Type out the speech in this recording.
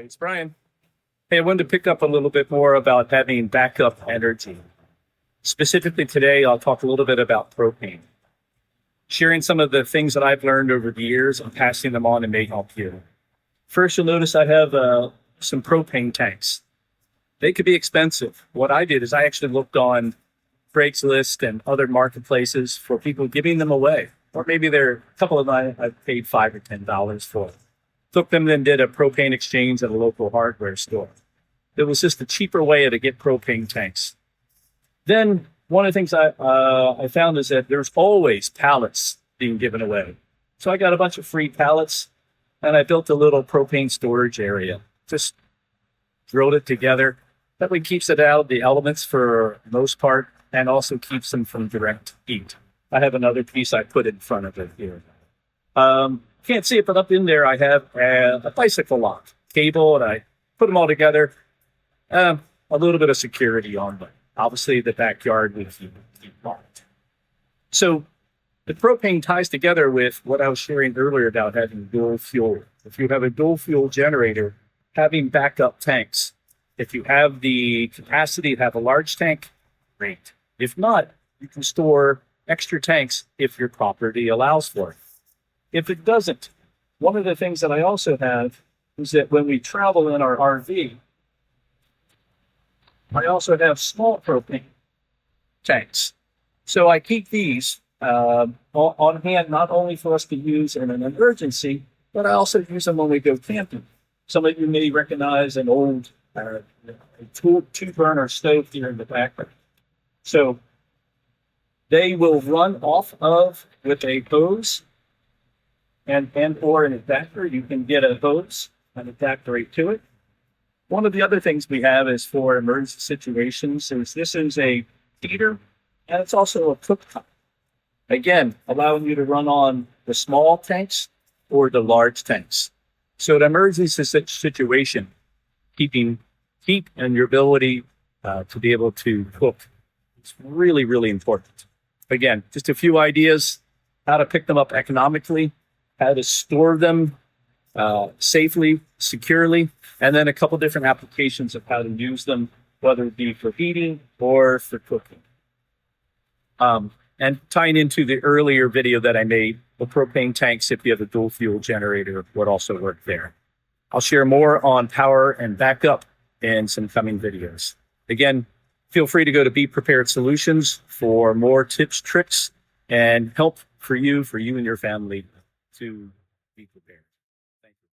Thanks, Brian. Hey, I wanted to pick up a little bit more about having backup energy. Specifically today, I'll talk a little bit about propane. Sharing some of the things that I've learned over the years and passing them on and may help you. First, you'll notice I have some propane tanks. They could be expensive. What I did is I actually looked on Craigslist and other marketplaces for people giving them away. Or maybe they're a couple of them I paid $5 or $10 for. Took them and did a propane exchange at a local hardware store. It was just a cheaper way to get propane tanks. Then one of the things I found is that there's always pallets being given away. So I got a bunch of free pallets and I built a little propane storage area. Just drilled it together. That way keeps it out of the elements for the most part and also keeps them from direct heat. I have another piece I put in front of it here. Can't see it, but up in there I have a bicycle lock cable, and I put them all together. A little bit of security on them. Obviously, the backyard would keep locked. So the propane ties together with what I was sharing earlier about having dual fuel. If you have a dual fuel generator, having backup tanks. If you have the capacity to have a large tank, great. If not, you can store extra tanks if your property allows for it. If it doesn't, one of the things that I also have is that when we travel in our RV, I also have small propane tanks. So I keep these on hand, not only for us to use in an emergency, but I also use them when we go camping. Some of you may recognize an old two-burner stove here in the background. So they will run off of with a hose and or an adapter. You can get a hose and adapter right to it. One of the other things we have is for emergency situations is this is a heater and it's also a cooktop. Again, allowing you to run on the small tanks or the large tanks. So an emergency situation, keeping heat and your ability to be able to cook, it's really, really important. Again, just a few ideas, how to pick them up economically, how to store them safely, securely, and then a couple different applications of how to use them, whether it be for heating or for cooking. And tying into the earlier video that I made, the propane tanks, if you have a dual fuel generator, would also work there. I'll share more on power and backup in some coming videos. Again, feel free to go to Be Prepared Solutions for more tips, tricks, and help for you and your family to be prepared.